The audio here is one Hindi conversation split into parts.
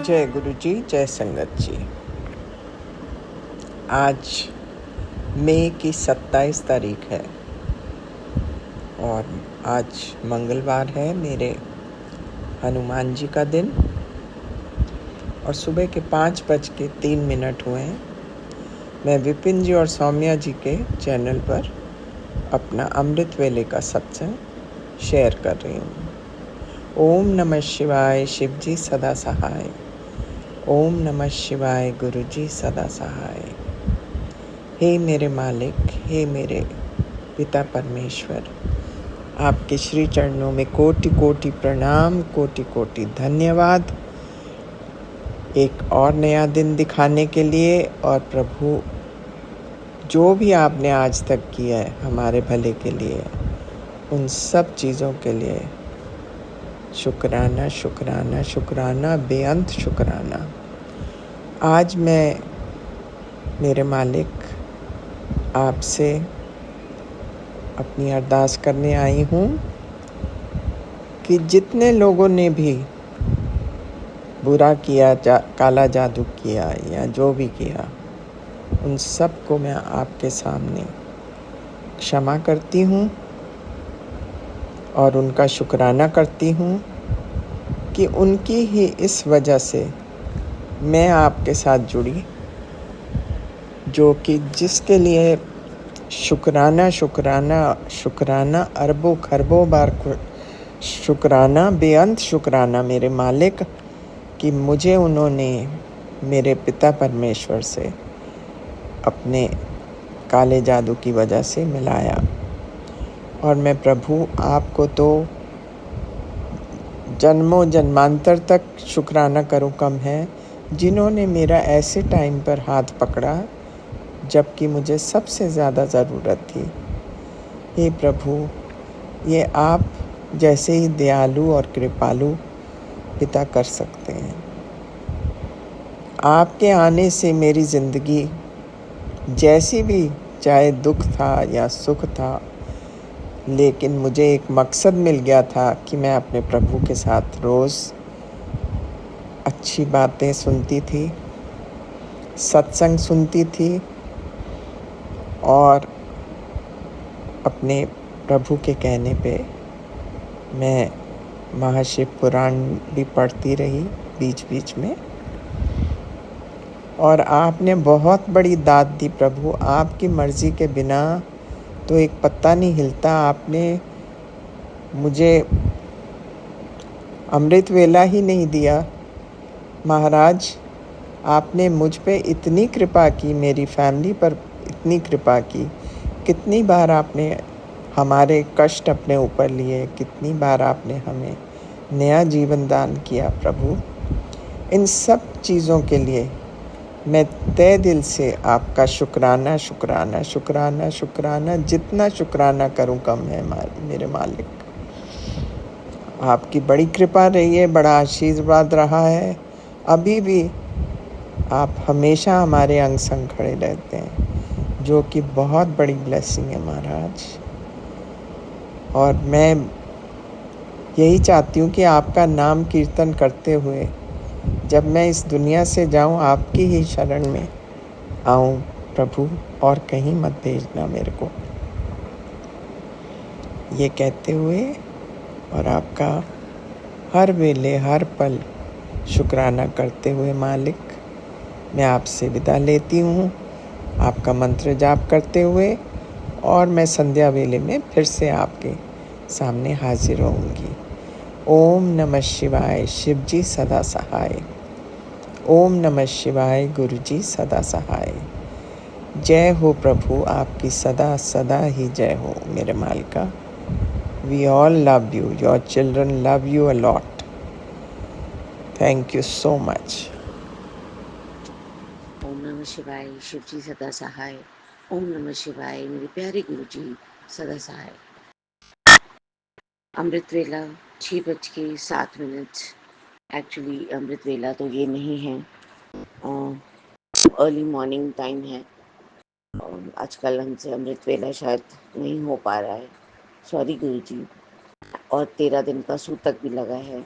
जय गुरु जी, जय संगत जी। आज मई की 27 तारीख है और आज मंगलवार है, मेरे हनुमान जी का दिन, और सुबह के 5:03 हुए हैं। मैं विपिन जी और सौम्या जी के चैनल पर अपना अमृत वेले का सत्संग शेयर कर रही हूँ। ओम नमः शिवाय, शिव जी सदा सहाय। ओम नमः शिवाय, गुरु जी सदा सहाय। हे मेरे मालिक, हे मेरे पिता परमेश्वर, आपके श्री चरणों में कोटि कोटि प्रणाम, कोटि कोटि धन्यवाद एक और नया दिन दिखाने के लिए। और प्रभु, जो भी आपने आज तक किया है हमारे भले के लिए, उन सब चीज़ों के लिए शुक्राना शुक्राना शुक्राना, बेअंत शुक्राना। आज मैं मेरे मालिक आपसे अपनी अरदास करने आई हूँ कि जितने लोगों ने भी बुरा किया, काला जादू किया या जो भी किया, उन सब को मैं आपके सामने क्षमा करती हूँ और उनका शुक्राना करती हूँ कि उनकी ही इस वजह से मैं आपके साथ जुड़ी, जो कि जिसके लिए शुक्राना शुक्राना शुक्राना, अरबों खरबों बार शुक्राना, बेअंत शुक्राना मेरे मालिक, कि मुझे उन्होंने मेरे पिता परमेश्वर से अपने काले जादू की वजह से मिलाया। और मैं प्रभु आपको तो जन्मों जन्मांतर तक शुक्राना करूं कम है, जिन्होंने मेरा ऐसे टाइम पर हाथ पकड़ा जबकि मुझे सबसे ज़्यादा ज़रूरत थी। हे प्रभु, ये आप जैसे ही दयालु और कृपालु पिता कर सकते हैं। आपके आने से मेरी ज़िंदगी जैसी भी, चाहे दुख था या सुख था, लेकिन मुझे एक मकसद मिल गया था कि मैं अपने प्रभु के साथ रोज़ अच्छी बातें सुनती थी, सत्संग सुनती थी और अपने प्रभु के कहने पे मैं महाशिव पुराण भी पढ़ती रही बीच बीच में। और आपने बहुत बड़ी दात दी प्रभु। आपकी मर्ज़ी के बिना तो एक पत्ता नहीं हिलता। आपने मुझे अमृत वेला ही नहीं दिया महाराज, आपने मुझ पे इतनी कृपा की, मेरी फैमिली पर इतनी कृपा की। कितनी बार आपने हमारे कष्ट अपने ऊपर लिए, कितनी बार आपने हमें नया जीवन दान किया प्रभु। इन सब चीज़ों के लिए मैं तहे दिल से आपका शुक्राना शुक्राना शुक्राना शुक्राना, जितना शुक्राना करूं कम है मेरे मालिक। आपकी बड़ी कृपा रही है, बड़ा आशीर्वाद रहा है। अभी भी आप हमेशा हमारे अंग संग खड़े रहते हैं, जो कि बहुत बड़ी ब्लेसिंग है महाराज। और मैं यही चाहती हूँ कि आपका नाम कीर्तन करते हुए जब मैं इस दुनिया से जाऊँ, आपकी ही शरण में आऊँ प्रभु, और कहीं मत भेजना मेरे को। ये कहते हुए और आपका हर वेले हर पल शुक्राना करते हुए मालिक, मैं आपसे विदा लेती हूँ, आपका मंत्र जाप करते हुए। और मैं संध्या वेले में फिर से आपके सामने हाजिर होंगी। ओम नमः शिवाय, शिव जी सदा सहाय। ओम नमः शिवाय, गुरु जी सदा सहाय। जय हो प्रभु, आपकी सदा सदा ही जय हो मेरे मालिका। We all love you, your children love you a lot. Thank you so much. ओम नमः शिवाय, शिव जी सदा सहाय। ओम नमः शिवाय, मेरे प्यारे गुरु जी सदा सहाय। अमृत वेला 6:07। एक्चुअली अमृत वेला तो ये नहीं है, अर्ली मॉर्निंग टाइम है। और आजकल हमसे अमृत वेला शायद नहीं हो पा रहा है, सॉरी गुरु जी। और 13 दिन का सूतक भी लगा है,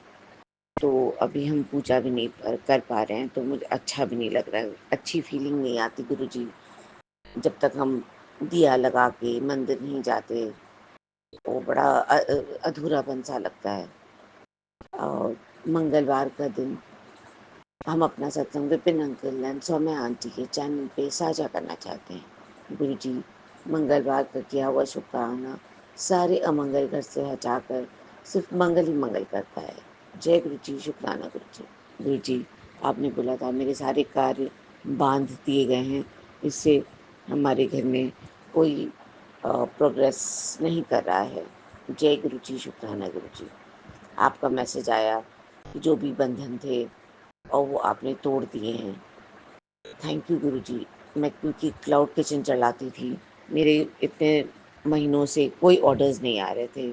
तो अभी हम पूजा भी नहीं कर पा रहे हैं, तो मुझे अच्छा भी नहीं लग रहा है, अच्छी फीलिंग नहीं आती गुरुजी। जब तक हम दिया लगा के मंदिर नहीं जाते, वो बड़ा अधूरापन सा लगता है। और मंगलवार का दिन हम अपना सत्संग Vipin uncle and Saumya aunty के चैनल पे साझा करना चाहते हैं। गुरुजी, मंगलवार का किया हुआ शुभकामना सारे अमंगल घर से हटाकर सिर्फ मंगल ही मंगल करता है। जय गुरु जी, शुक्राना गुरु जी। गुरु जी, आपने बोला था मेरे सारे कार्य बांध दिए गए हैं, इससे हमारे घर में कोई प्रोग्रेस नहीं कर रहा है। जय गुरु जी, शुक्राना गुरु जी। आपका मैसेज आया कि जो भी बंधन थे और वो आपने तोड़ दिए हैं। थैंक यू गुरु जी। मैं क्योंकि क्लाउड किचन चलाती थी, मेरे इतने महीनों से कोई ऑर्डर्स नहीं आ रहे थे।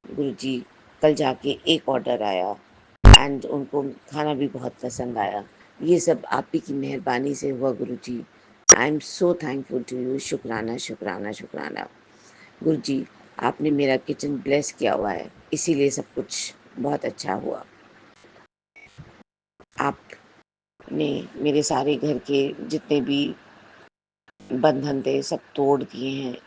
गुरु जी, कल जाके एक ऑर्डर आया एंड उनको खाना भी बहुत पसंद आया। ये सब आप ही की मेहरबानी से हुआ guru ji. I am so thankful to you. शुक्राना शुक्राना शुक्राना। गुरु जी, आपने मेरा किचन ब्लेस किया हुआ है, इसीलिए सब कुछ बहुत अच्छा हुआ। आपने मेरे सारे घर के जितने भी बंधन थे सब तोड़ दिए हैं,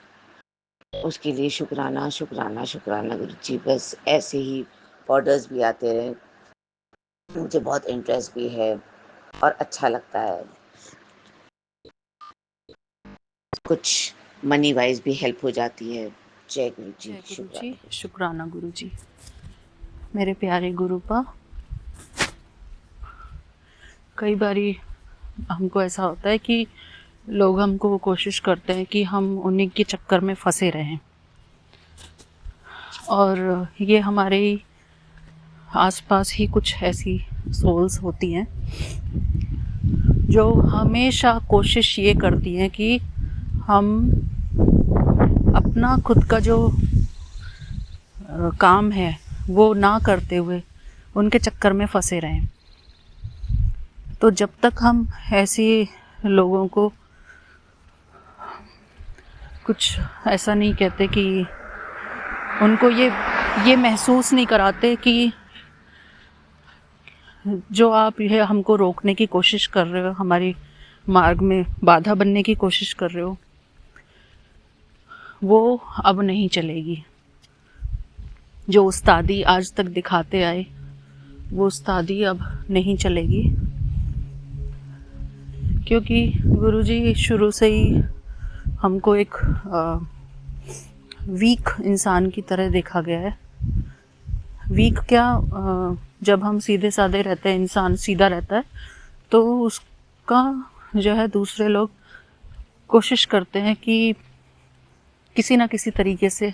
उसके लिए शुक्राना शुक्राना शुक्राना गुरु जी। बस ऐसे ही ऑर्डर्स भी आते रहे, मुझे बहुत इंटरेस्ट भी है और अच्छा लगता है। कुछ मनी वाइज भी हेल्प हो जाती है। जय गुरु जी, जय गुरु जी, शुक्राना। शुक्राना गुरु जी। मेरे प्यारे गुरुपा, कई बारी हमको ऐसा होता है कि लोग हमको कोशिश करते हैं कि हम उन्हीं के चक्कर में फंसे रहें, और ये हमारे आसपास ही कुछ ऐसी सोल्स होती हैं जो हमेशा कोशिश ये करती हैं कि हम अपना खुद का जो काम है वो ना करते हुए उनके चक्कर में फंसे रहें। तो जब तक हम ऐसे लोगों को कुछ ऐसा नहीं कहते कि उनको ये महसूस नहीं कराते कि जो आप ये हमको रोकने की कोशिश कर रहे हो, हमारी मार्ग में बाधा बनने की कोशिश कर रहे हो, वो अब नहीं चलेगी। जो उस्तादी आज तक दिखाते आए वो उस्तादी अब नहीं चलेगी, क्योंकि गुरुजी शुरू से ही हमको एक वीक इंसान की तरह देखा गया है। वीक क्या, जब हम सीधे साधे रहते हैं, इंसान सीधा रहता है, तो उसका जो है दूसरे लोग कोशिश करते हैं कि किसी ना किसी तरीके से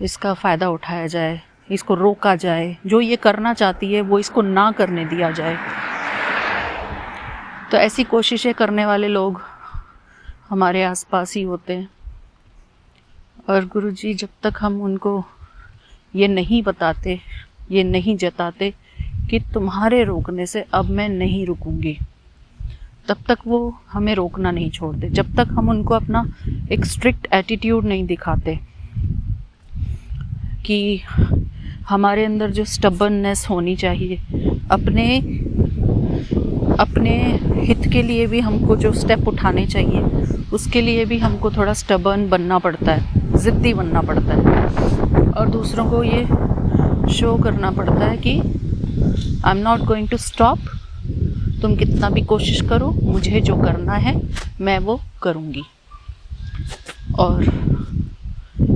इसका फ़ायदा उठाया जाए, इसको रोका जाए, जो ये करना चाहती है वो इसको ना करने दिया जाए। तो ऐसी कोशिशें करने वाले लोग हमारे आसपास ही होते हैं। और गुरुजी, जब तक हम उनको ये नहीं बताते, ये नहीं जताते कि तुम्हारे रोकने से अब मैं नहीं रुकूंगी, तब तक वो हमें रोकना नहीं छोड़ते। जब तक हम उनको अपना एक स्ट्रिक्ट एटीट्यूड नहीं दिखाते कि हमारे अंदर जो स्टबर्ननेस होनी चाहिए, अपने हित के लिए भी हमको जो स्टेप उठाने चाहिए, उसके लिए भी हमको थोड़ा स्टबर्न बनना पड़ता है, ज़िद्दी बनना पड़ता है, और दूसरों को ये शो करना पड़ता है कि I am not going to stop, तुम कितना भी कोशिश करो, मुझे जो करना है मैं वो करूँगी। और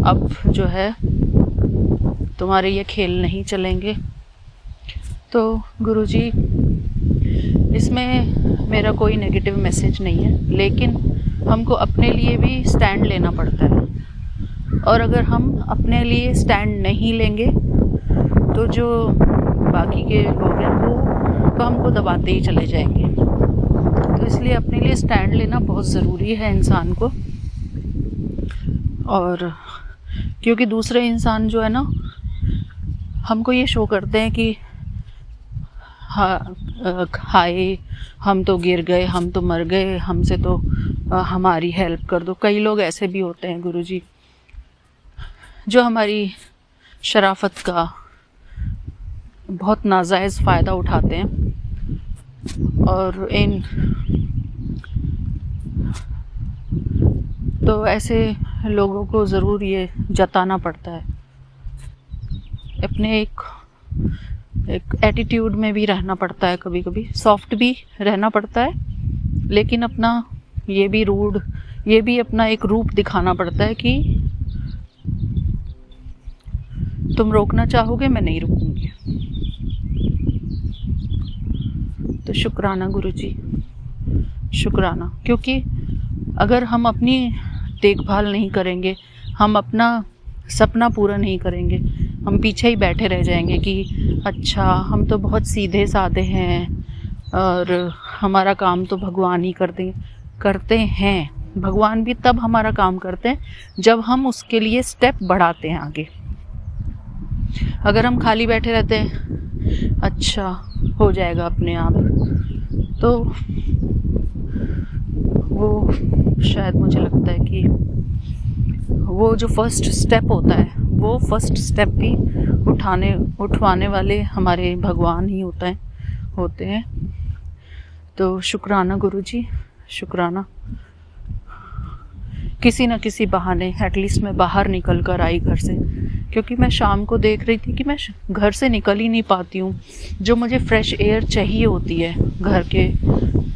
अब जो है तुम्हारे ये खेल नहीं चलेंगे। तो गुरुजी, इसमें मेरा कोई नेगेटिव मैसेज नहीं है, लेकिन हमको अपने लिए भी स्टैंड लेना पड़ता है। और अगर हम अपने लिए स्टैंड नहीं लेंगे तो जो बाकी के लोग हैं वो तो हमको दबाते ही चले जाएंगे। तो इसलिए अपने लिए स्टैंड लेना बहुत ज़रूरी है इंसान को। और क्योंकि दूसरे इंसान जो है ना, हमको ये शो करते हैं कि हाय हम तो गिर गए, हम तो मर गए, हमसे तो हमारी हेल्प कर दो। कई लोग ऐसे भी होते हैं गुरुजी जो हमारी शराफत का बहुत नाजायज़ फ़ायदा उठाते हैं और इन तो ऐसे लोगों को ज़रूर ये जताना पड़ता है, अपने एक एटीट्यूड में भी रहना पड़ता है, कभी कभी सॉफ्ट भी रहना पड़ता है, लेकिन अपना ये भी रूड, ये भी अपना एक रूप दिखाना पड़ता है कि तुम रोकना चाहोगे, मैं नहीं रुकूंगी। तो शुक्राना गुरुजी, शुक्राना, क्योंकि अगर हम अपनी देखभाल नहीं करेंगे, हम अपना सपना पूरा नहीं करेंगे, हम पीछे ही बैठे रह जाएंगे कि अच्छा हम तो बहुत सीधे साधे हैं और हमारा काम तो भगवान ही करते हैं। भगवान भी तब हमारा काम करते हैं जब हम उसके लिए स्टेप बढ़ाते हैं आगे। अगर हम खाली बैठे रहते हैं, अच्छा हो जाएगा अपने आप, तो वो शायद मुझे लगता है कि वो जो फर्स्ट स्टेप होता है, वो फर्स्ट स्टेप भी उठवाने वाले हमारे भगवान ही होते हैं। तो शुक्राना गुरुजी, शुक्राना। किसी न किसी बहाने एटलीस्ट मैं बाहर निकल कर आई घर से, क्योंकि मैं शाम को देख रही थी कि मैं घर से निकल ही नहीं पाती हूँ। जो मुझे फ्रेश एयर चाहिए होती है घर के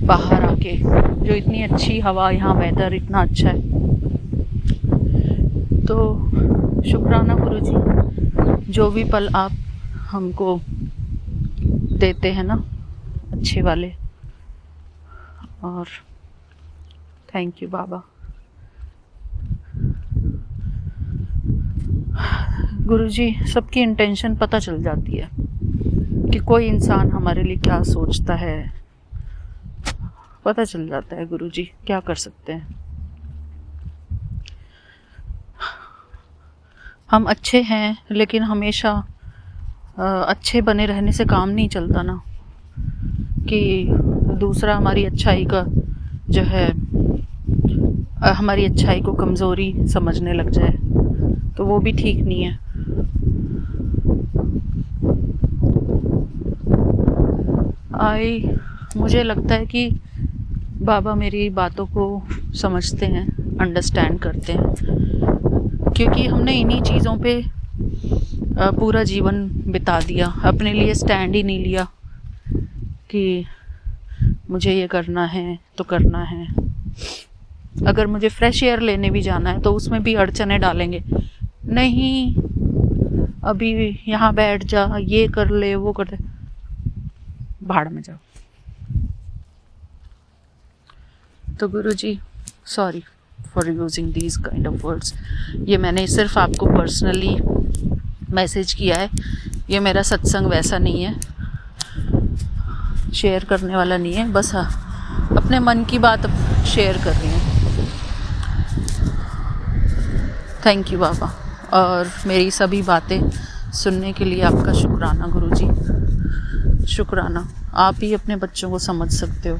बाहर आके, जो इतनी अच्छी हवा, यहाँ वेदर इतना अच्छा है। तो शुक्राना गुरुजी, जो भी पल आप हमको देते हैं ना, अच्छे वाले, और थैंक यू बाबा। गुरुजी, सबकी इंटेंशन पता चल जाती है कि कोई इंसान हमारे लिए क्या सोचता है, पता चल जाता है गुरुजी, क्या कर सकते हैं। हम अच्छे हैं, लेकिन हमेशा अच्छे बने रहने से काम नहीं चलता ना, कि दूसरा हमारी अच्छाई का जो है हमारी अच्छाई को कमज़ोरी समझने लग जाए, तो वो भी ठीक नहीं है। मुझे लगता है कि बाबा मेरी बातों को समझते हैं, अंडरस्टैंड करते हैं, क्योंकि हमने इन्हीं चीज़ों पे पूरा जीवन बिता दिया, अपने लिए स्टैंड ही नहीं लिया कि मुझे ये करना है तो करना है। अगर मुझे फ्रेश एयर लेने भी जाना है तो उसमें भी अड़चने डालेंगे, नहीं अभी यहाँ बैठ जा, ये कर ले, वो कर ले, भाड़ में जाओ। तो Guruji, sorry for using these kind of words. ये मैंने सिर्फ आपको पर्सनली मैसेज किया है, ये मेरा सत्संग वैसा नहीं है, शेयर करने वाला नहीं है, बस हाँ अपने मन की बात शेयर कर रही हूँ। थैंक यू बाबा, और मेरी सभी बातें सुनने के लिए आपका शुक्राना गुरुजी, शुक्राना। आप ही अपने बच्चों को समझ सकते हो।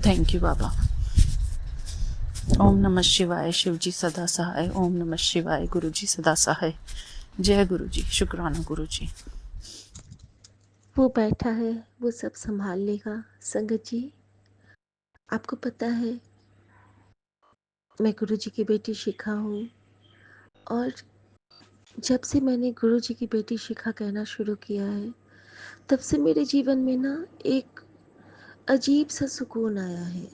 थैंक यू बाबा। ओम नमः शिवाय, शिवजी सदा सहाय। ओम नमः शिवाय, गुरुजी सदा सहाय। जय गुरुजी, शुक्राना गुरुजी। वो बैठा है, वो सब संभाल लेगा। संगत जी, आपको पता है मैं गुरुजी की बेटी शिखा हूँ, और जब से मैंने गुरुजी की बेटी शिखा कहना शुरू किया है, तब से मेरे जीवन में ना एक अजीब सा सुकून आया है,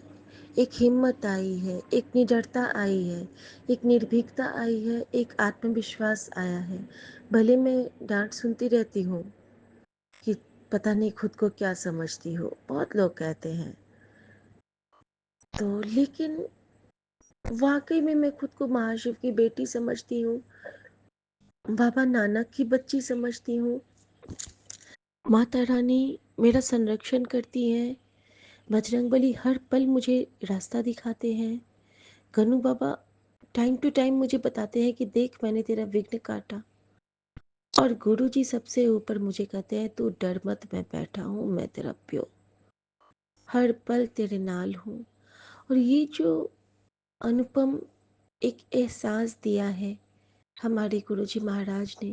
एक हिम्मत आई है, एक निडरता आई है, एक निर्भीकता आई है, एक आत्मविश्वास आया है। भले मैं डांट सुनती रहती हूँ कि पता नहीं खुद को क्या समझती हो, बहुत लोग कहते हैं, तो लेकिन वाकई में मैं खुद को महाशिव की बेटी समझती हूँ, बाबा नानक की बच्ची समझती हूँ। माता रानी मेरा संरक्षण करती हैं, बजरंगबली हर पल मुझे रास्ता दिखाते हैं, गनु बाबा टाइम टू टाइम मुझे बताते हैं कि देख मैंने तेरा विघ्न काटा, और गुरु जी सबसे ऊपर मुझे कहते हैं तू डर मत, मैं बैठा हूँ, मैं तेरा प्यो, हर पल तेरे नाल हूँ। और ये जो अनुपम एक एहसास दिया है हमारे गुरुजी महाराज ने,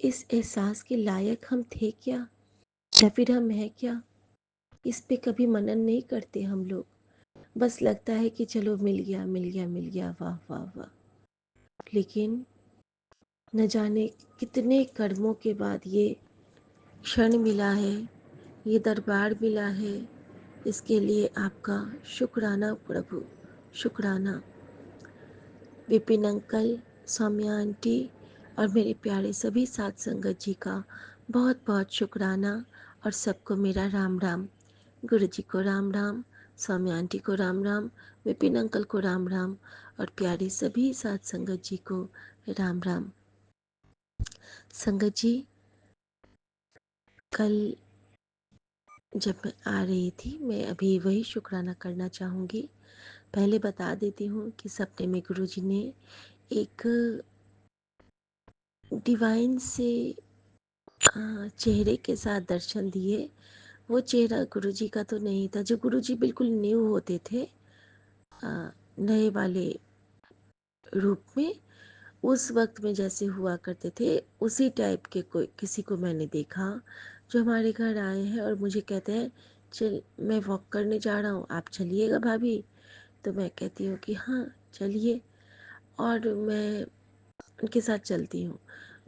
इस एहसास के लायक हम थे क्या, या फिर हम हैं क्या? इस पे कभी मनन नहीं करते हम लोग। बस लगता है कि चलो मिल गया मिल गया मिल गया, वाह वाह वाह। लेकिन न जाने कितने कर्मों के बाद ये क्षण मिला है, ये दरबार मिला है। इसके लिए आपका शुक्राना प्रभु, शुक्राना। विपिन अंकल, सौम्या आंटी और मेरे प्यारे सभी साथ संगत जी का बहुत बहुत शुक्राना। और सबको मेरा राम राम। गुरु जी को राम राम, सौम्या आंटी को राम राम, विपिन अंकल को राम राम और प्यारे सभी साथ संगत जी को राम राम। संगत जी, कल जब मैं आ रही थी, मैं अभी वही शुक्राना करना चाहूँगी। पहले बता देती हूँ कि सपने में गुरु जी ने एक डिवाइन से चेहरे के साथ दर्शन दिए। वो चेहरा गुरुजी का तो नहीं था, जो गुरुजी बिल्कुल न्यू होते थे नए वाले रूप में, उस वक्त में जैसे हुआ करते थे उसी टाइप के कोई किसी को मैंने देखा, जो हमारे घर आए हैं और मुझे कहते हैं चल मैं वॉक करने जा रहा हूँ, आप चलिएगा भाभी। तो मैं कहती हूँ कि हाँ चलिए, और मैं उनके साथ चलती हूँ।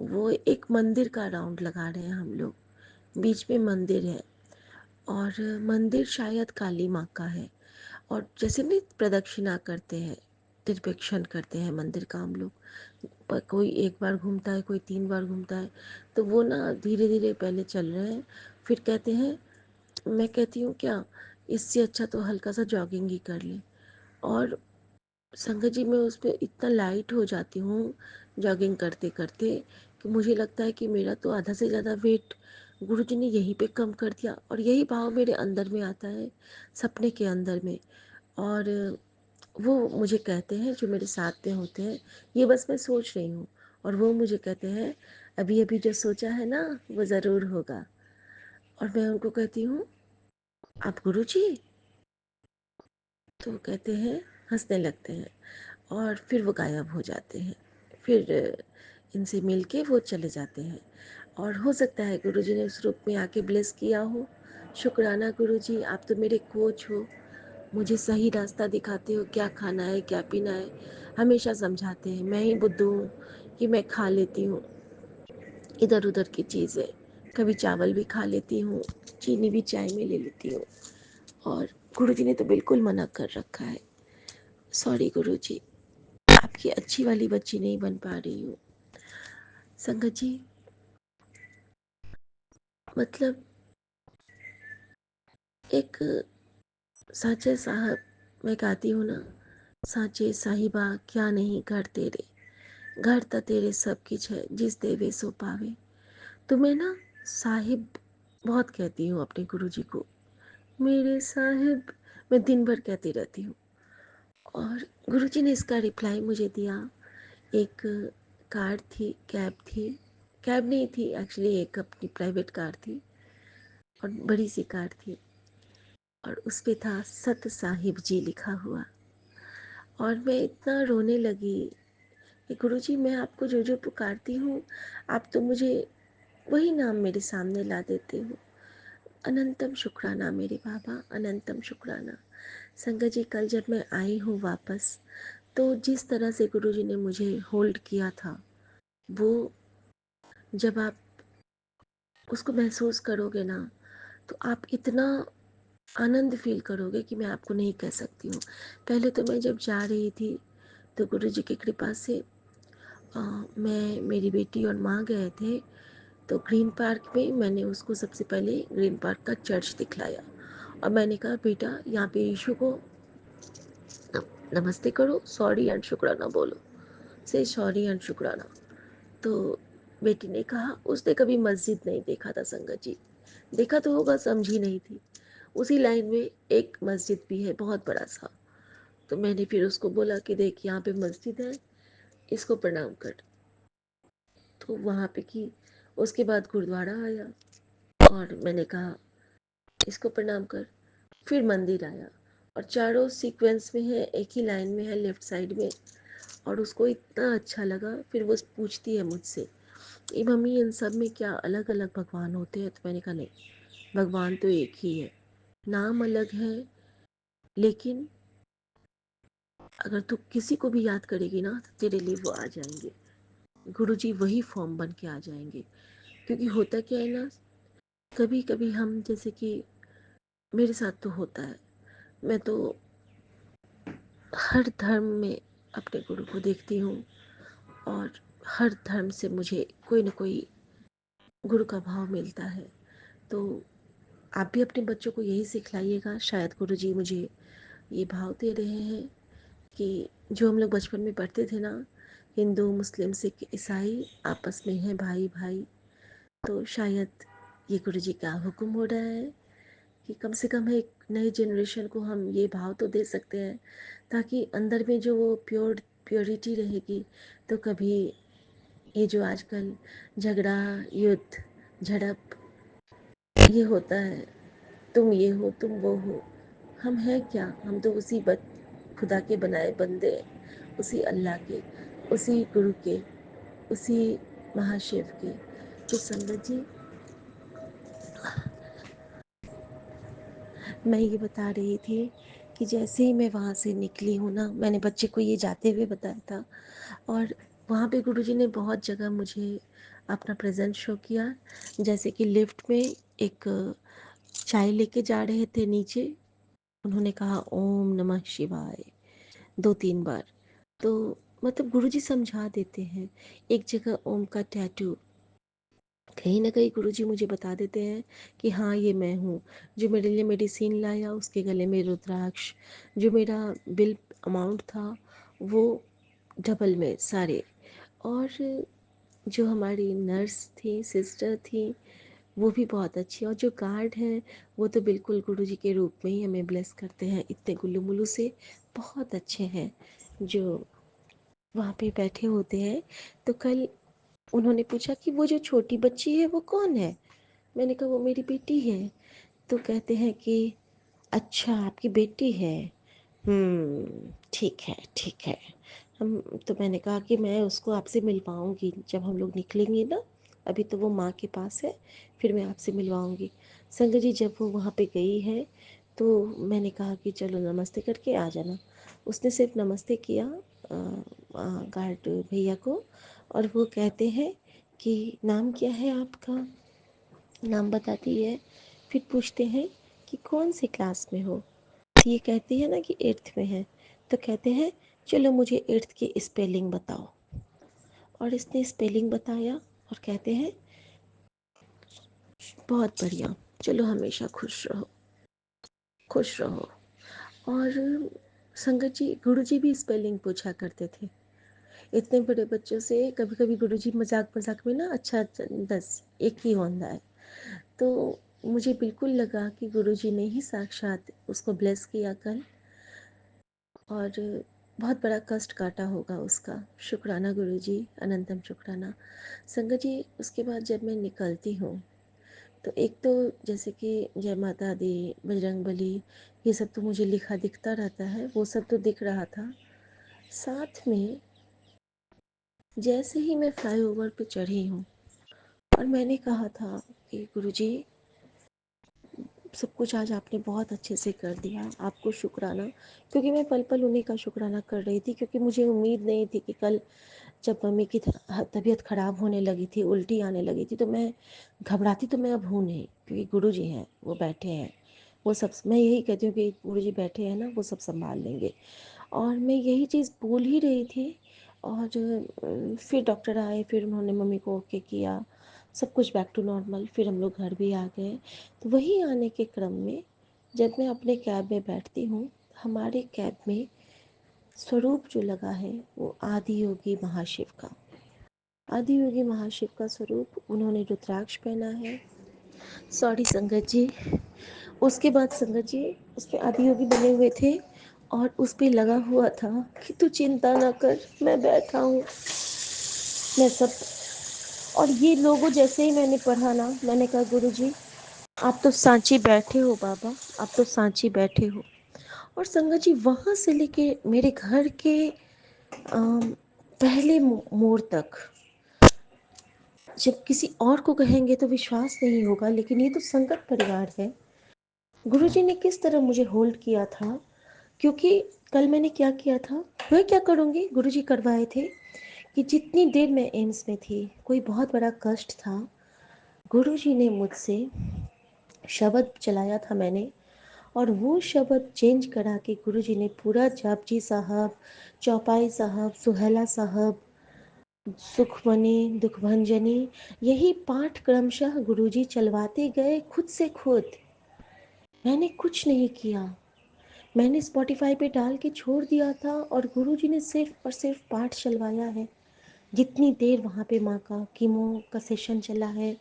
वो एक मंदिर का राउंड लगा रहे हैं हम लोग, बीच में मंदिर है और मंदिर शायद काली माँ का है। और जैसे नहीं प्रदक्षिणा करते हैं, तिरपेक्षण करते हैं मंदिर का हम लोग, कोई एक बार घूमता है, कोई 3 बार घूमता है। तो वो ना धीरे धीरे पहले चल रहे हैं, फिर कहते हैं, मैं कहती हूँ क्या, इससे अच्छा तो हल्का सा जॉगिंग ही कर लें। और संगत जी, मैं उस पर इतना लाइट हो जाती हूँ जॉगिंग करते करते कि मुझे लगता है कि मेरा तो आधा से ज़्यादा वेट गुरु जी ने यहीं पे कम कर दिया। और यही भाव मेरे अंदर में आता है, सपने के अंदर में। और वो मुझे कहते हैं, जो मेरे साथ में होते हैं, ये बस मैं सोच रही हूँ, और वो मुझे कहते हैं अभी अभी जो सोचा है ना वो ज़रूर होगा। और मैं उनको कहती हूँ आप गुरु जी? तो वो कहते हैं, हंसने लगते हैं और फिर वो गायब हो जाते हैं। फिर इनसे मिल के वो चले जाते हैं। और हो सकता है गुरुजी ने उस रूप में आके ब्लेस किया हो। शुक्राना गुरुजी, आप तो मेरे कोच हो, मुझे सही रास्ता दिखाते हो, क्या खाना है क्या पीना है हमेशा समझाते हैं। मैं ही बुद्धू हूँ कि मैं खा लेती हूँ इधर उधर की चीज़ें, कभी चावल भी खा लेती हूँ, चीनी भी चाय में ले लेती हूँ। और गुरुजी ने तो बिल्कुल मना कर रखा है। सॉरी गुरुजी, आपकी अच्छी वाली बच्ची नहीं बन पा रही हूँ। संगत जी, मतलब एक साचे साहब, मैं गाती हूँ ना, साचे साहिबा क्या नहीं घर तेरे, घर तो तेरे सब किछ है, जिस देवे सो पावे। तो मैं ना साहिब बहुत कहती हूँ अपने गुरुजी को, मेरे साहिब, मैं दिन भर कहती रहती हूँ। और गुरुजी ने इसका रिप्लाई मुझे दिया। एक कार थी, कैब थी, कैब नहीं थी एक्चुअली, एक अपनी प्राइवेट कार थी और बड़ी सी कार थी, और उस पे था सत साहिब जी लिखा हुआ। और मैं इतना रोने लगी कि गुरुजी, मैं आपको जो जो पुकारती हूँ आप तो मुझे वही नाम मेरे सामने ला देते हो। अनंतम शुक्राना मेरे बाबा, अनंतम शुक्राना। संगत जी, कल जब मैं आई हूँ वापस, तो जिस तरह से गुरुजी ने मुझे होल्ड किया था, वो जब आप उसको महसूस करोगे ना, तो आप इतना आनंद फील करोगे कि मैं आपको नहीं कह सकती हूँ। पहले तो मैं जब जा रही थी तो गुरुजी की कृपा से मैं, मेरी बेटी और माँ गए थे, तो ग्रीन पार्क में मैंने उसको सबसे पहले ग्रीन पार्क का चर्च दिखलाया। और मैंने कहा बेटा, यहाँ पे यीशु को नमस्ते करो, सॉरी एंड शुक्राना बोलो, से सॉरी एंड शुक्राना। तो बेटी ने कहा उसने कभी मस्जिद नहीं देखा था संगत जी, देखा तो होगा, समझी नहीं थी। उसी लाइन में एक मस्जिद भी है बहुत बड़ा सा। तो मैंने फिर उसको बोला कि देख यहाँ पे मस्जिद है, इसको प्रणाम कर। तो वहाँ पे की, उसके बाद गुरुद्वारा आया और मैंने कहा इसको प्रणाम कर। फिर मंदिर आया और चारों सीक्वेंस में है, एक ही लाइन में है लेफ्ट साइड में। और उसको इतना अच्छा लगा, फिर वो पूछती है मुझसे कि मम्मी इन सब में क्या अलग अलग भगवान होते हैं? तो मैंने कहा नहीं, भगवान तो एक ही है, नाम अलग है, लेकिन अगर तू किसी को भी याद करेगी ना तो तेरे लिए वो आ जाएंगे, गुरुजी वही फॉर्म बन के आ जाएंगे। क्योंकि होता क्या है ना, कभी कभी हम, जैसे कि मेरे साथ तो होता है, मैं तो हर धर्म में अपने गुरु को देखती हूँ, और हर धर्म से मुझे कोई ना कोई गुरु का भाव मिलता है। तो आप भी अपने बच्चों को यही सिखलाइएगा। शायद गुरुजी मुझे ये भाव दे रहे हैं कि जो हम लोग बचपन में पढ़ते थे ना, हिंदू मुस्लिम सिख ईसाई आपस में हैं भाई भाई, तो शायद ये गुरुजी का हुक्म हो रहा है कि कम से कम एक नई जनरेशन को हम ये भाव तो दे सकते हैं, ताकि अंदर में जो वो प्योरिटी रहेगी, तो कभी ये जो आजकल झगड़ा, युद्ध, झड़प ये होता है, तुम ये हो तुम वो हो, हम हैं क्या? हम तो उसी खुदा के बनाए बंदे हैं, उसी अल्लाह के, उसी गुरु के, उसी महाशिव के। तो संगत जी, मैं ये बता रही थी कि जैसे ही मैं वहाँ से निकली हूँ ना, मैंने बच्चे को ये जाते हुए बताया था, और वहाँ पे गुरुजी ने बहुत जगह मुझे अपना प्रेजेंस शो किया। जैसे कि लिफ्ट में एक चाय लेके जा रहे थे नीचे, उन्होंने कहा ओम नमः शिवाय 2-3 बार। तो मतलब गुरुजी समझा देते हैं। एक जगह ओम का टैटू, कहीं ना कहीं गुरुजी मुझे बता देते हैं कि हाँ ये मैं हूँ। जो मेरे लिए मेडिसिन लाया उसके गले में रुद्राक्ष, जो मेरा बिल अमाउंट था वो डबल में सारे, और जो हमारी नर्स थी, सिस्टर थी, वो भी बहुत अच्छी, और जो गार्ड हैं वो तो बिल्कुल गुरुजी के रूप में ही हमें ब्लेस करते हैं, इतने गुल्लू मुल्लू से, बहुत अच्छे हैं जो वहाँ पे बैठे होते हैं। तो कल उन्होंने पूछा कि वो जो छोटी बच्ची है वो कौन है? मैंने कहा वो मेरी बेटी है। तो कहते हैं कि अच्छा आपकी बेटी है, ठीक है ठीक है। हम तो मैंने कहा कि मैं उसको आपसे मिलवाऊंगी जब हम लोग निकलेंगे ना, अभी तो वो माँ के पास है, फिर मैं आपसे मिलवाऊंगी। संगत जी, जब वो वहाँ पे गई है तो मैंने कहा कि चलो नमस्ते करके आ जाना। उसने सिर्फ नमस्ते किया गार्ड भैया को, और वो कहते हैं कि नाम क्या है आपका? नाम बताती है। फिर पूछते हैं कि कौन सी क्लास में हो? तो ये कहती है ना कि 8th में है। तो कहते हैं चलो मुझे 8th की स्पेलिंग बताओ, और इसने स्पेलिंग बताया, और कहते हैं बहुत बढ़िया, चलो हमेशा खुश रहो खुश रहो। और संगत जी, गुरुजी भी स्पेलिंग पूछा करते थे इतने बड़े बच्चों से। कभी कभी गुरुजी मजाक मजाक में ना, अच्छा 10 एक ही होता है, तो मुझे बिल्कुल लगा कि गुरुजी ने ही साक्षात उसको ब्लेस किया कल, और बहुत बड़ा कष्ट काटा होगा उसका। शुक्राना गुरुजी, अनंतम शुक्राना। संगत जी, उसके बाद जब मैं निकलती हूँ तो एक तो जैसे कि जय माता दी, बजरंगबली, ये सब तो मुझे लिखा दिखता रहता है, वो सब तो दिख रहा था। साथ में जैसे ही मैं फ्लाईओवर पे चढ़ी हूँ, और मैंने कहा था कि गुरुजी सब कुछ आज आपने बहुत अच्छे से कर दिया, आपको शुक्राना। क्योंकि मैं पल पल उन्हीं का शुक्राना कर रही थी, क्योंकि मुझे उम्मीद नहीं थी कि कल जब मम्मी की तबीयत ख़राब होने लगी थी, उल्टी आने लगी थी, तो मैं घबराती तो मैं अब हूँ नहीं, क्योंकि गुरुजी हैं, वो बैठे हैं, वो सब, मैं यही कहती हूँ कि गुरुजी बैठे हैं ना, वो सब संभाल लेंगे। और मैं यही चीज़ बोल ही रही थी, और फिर डॉक्टर आए, फिर उन्होंने मम्मी को ओके किया, सब कुछ बैक टू नॉर्मल। फिर हम लोग घर भी आ गए। तो वही आने के क्रम में जब मैं अपने कैब में बैठती हूँ, हमारे कैब में स्वरूप जो लगा है वो आदि योगी महाशिव का, आदि योगी महाशिव का स्वरूप। उन्होंने रुद्राक्ष पहना है। सॉरी संगत जी। उसके बाद संगत जी, उस पर आदि योगी बने हुए थे, और उस पर लगा हुआ था कि तू चिंता ना कर, मैं बैठा हूँ, मैं सब। और ये लोगों जैसे ही मैंने पढ़ा ना, मैंने कहा गुरुजी आप तो सांची बैठे हो बाबा, आप तो सांची बैठे हो। और संगत जी, वहाँ से लेके मेरे घर के पहले मोड़ तक जब किसी और को कहेंगे तो विश्वास नहीं होगा, लेकिन ये तो संगत परिवार है। गुरुजी ने किस तरह मुझे होल्ड किया था, क्योंकि कल मैंने क्या किया था, मैं क्या करूँगी, गुरुजी करवाए थे कि जितनी देर मैं एम्स में थी, कोई बहुत बड़ा कष्ट था, गुरुजी ने मुझसे शब्द चलाया था मैंने, और वो शब्द चेंज करा के गुरुजी ने पूरा जापजी साहब, चौपाई साहब, सुहेला साहब, सुखमनी, दुखभंजनी, यही पाठ क्रमशः गुरुजी चलवाते गए खुद से खुद। मैंने कुछ नहीं किया, मैंने स्पॉटिफाई पे डाल के छोड़ दिया था और गुरुजी ने सिर्फ और सिर्फ पाठ चलवाया है। जितनी देर वहाँ पे माँ का कीमो का सेशन चला है,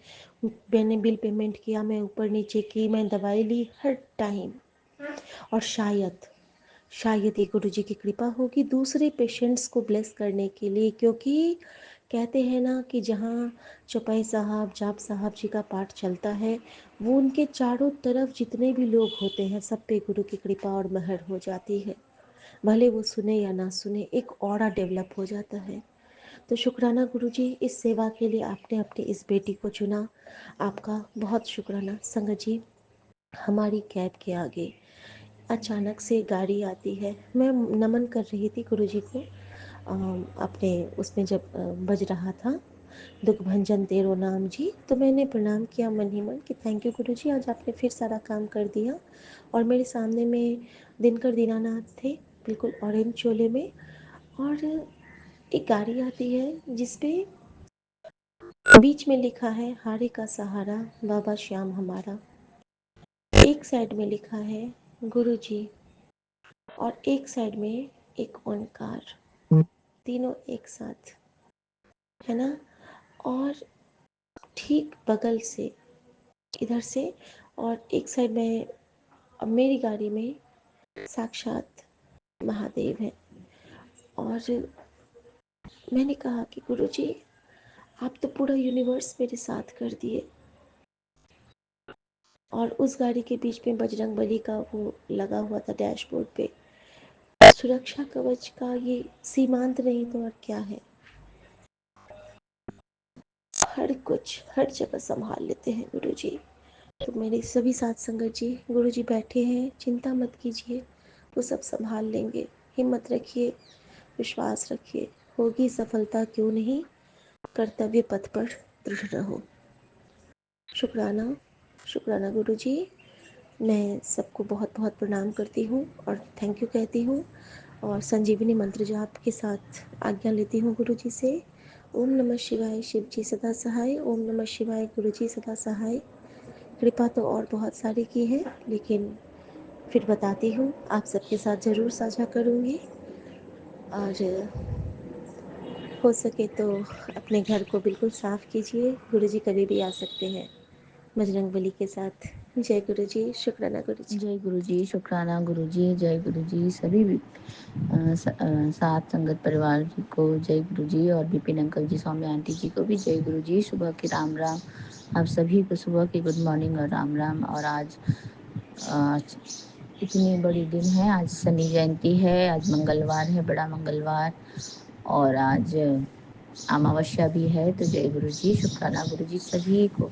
मैंने बिल पेमेंट किया, मैं ऊपर नीचे की, मैं दवाई ली हर टाइम। और शायद ये गुरु जी की कृपा होगी दूसरे पेशेंट्स को ब्लेस करने के लिए, क्योंकि कहते हैं ना कि जहाँ चौपाई साहब, जाप साहब जी का पाठ चलता है, वो उनके चारों तरफ जितने भी लोग होते हैं सब पे गुरु की कृपा और महर हो जाती है। भले वो सुने या ना सुने, एक ऑरा डेवलप हो जाता है। तो शुक्राना गुरु जी, इस सेवा के लिए आपने अपनी इस बेटी को चुना, आपका बहुत शुक्राना। संगत जी, हमारी कैब के आगे अचानक से गाड़ी आती है। मैं नमन कर रही थी गुरुजी को, अपने उसमें जब बज रहा था दुख भंजन तेरो नाम जी, तो मैंने प्रणाम किया मन ही मन कि थैंक यू गुरुजी, आज आपने फिर सारा काम कर दिया। और मेरे सामने में दिनकर दीनानाथ थे, बिल्कुल ऑरेंज चोले में, और एक गाड़ी आती है जिसपे बीच में लिखा है हारे का सहारा बाबा श्याम हमारा, एक साइड में लिखा है गुरुजी, और एक साइड में एक ओंकार, तीनों एक साथ है ना। और ठीक बगल से इधर से, और एक साइड में अब मेरी गाड़ी में साक्षात महादेव है। और मैंने कहा कि गुरुजी, आप तो पूरा यूनिवर्स मेरे साथ कर दिए। और उस गाड़ी के बीच में बजरंग बली का वो लगा हुआ था डैशबोर्ड पे, सुरक्षा कवच का ये सीमांत नहीं तो और क्या है। हर कुछ हर जगह संभाल लेते हैं गुरुजी। तो मेरे सभी साथ संगत जी, गुरुजी बैठे हैं, चिंता मत कीजिए, वो सब संभाल लेंगे। हिम्मत रखिए, विश्वास रखिए, होगी सफलता क्यों नहीं, कर्तव्य पथ पर दृढ़ रहो। शुक्राना, शुक्राना गुरुजी। मैं सबको बहुत बहुत प्रणाम करती हूँ और थैंक यू कहती हूँ, और संजीवनी मंत्र जाप के साथ आज्ञा लेती हूँ गुरु जी से। ओम नमः शिवाय, शिव जी सदा सहाय। ओम नमः शिवाय, गुरु जी सदा सहाय। कृपा तो और बहुत सारी की है, लेकिन फिर बताती हूँ, आप सबके साथ ज़रूर साझा करूँगी। और हो सके तो अपने घर को बिल्कुल साफ़ कीजिए, गुरु जी कभी भी आ सकते हैं बजरंग बली के साथ। जय गुरु जी, शुक्राना गुरु जी। जय गुरु जी, शुक्राना गुरु जी, जय गुरु जी। सभी सात संगत परिवार जी को जय गुरु जी, और विपिन अंकल जी, सौम्या आंटी जी को भी जय गुरु जी। सुबह के राम राम आप सभी को, सुबह की गुड मॉर्निंग और राम राम। और आज इतनी बड़ी दिन है, आज शनि जयंती है, आज मंगलवार है, बड़ा मंगलवार, और आज अमावस्या भी है। तो जय गुरु जी, शुक्राना गुरु जी, सभी को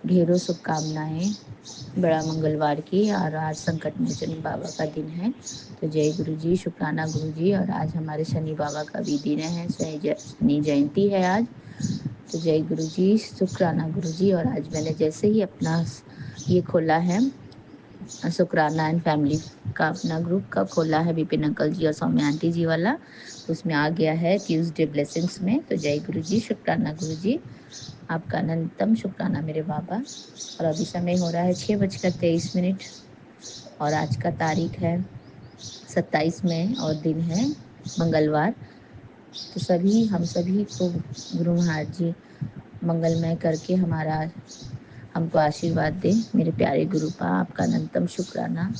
ढेरों शुभकामनाएं बड़ा मंगलवार की। और आज संकट मोचन बाबा का दिन है, तो जय गुरु जी, शुक्राना गुरु जी। और आज हमारे शनि बाबा का भी दिन है, शनि जयंती है आज, तो जय गुरु जी, शुक्राना गुरु जी। और आज मैंने जैसे ही अपना ये खोला है, शुक्राना एंड फैमिली का अपना ग्रुप का खोला है, विपिन अंकल जी और सौम्या आंटी जी वाला, उसमें आ गया है ट्यूसडे ब्लेसिंग्स में। तो जय गुरु जी, शुक्राना गुरु जी, आपका अनंतम शुक्राना मेरे बाबा। और अभी समय हो रहा है 6:23, और आज का तारीख है 27 मई और दिन है मंगलवार। तो हम सभी को गुरु महाराज जी मंगलमय करके हमको आशीर्वाद दे। मेरे प्यारे गुरु पा, आपका अनंतम शुक्राना,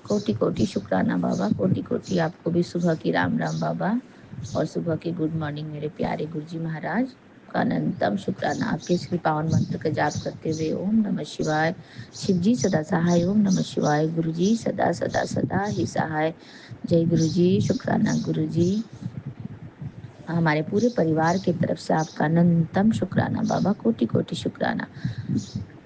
कोटि कोटि शुक्राना बाबा, कोटि कोटि आपको भी सुबह की राम राम बाबा, और सुबह की गुड मॉर्निंग मेरे प्यारे गुरु जी महाराज का अनंतम शुक्राना। आपके श्री पावन मंत्र का जाप करते हुए ओम नमः शिवाय, शिव जी सदा सहाय। ओम नमः शिवाय, गुरु जी सदा सदा सदा ही सहाय। जय गुरु जी, शुक्राना गुरु जी। हमारे पूरे परिवार की तरफ से आपका अनंतम शुक्राना बाबा, कोटि कोटि शुक्राना।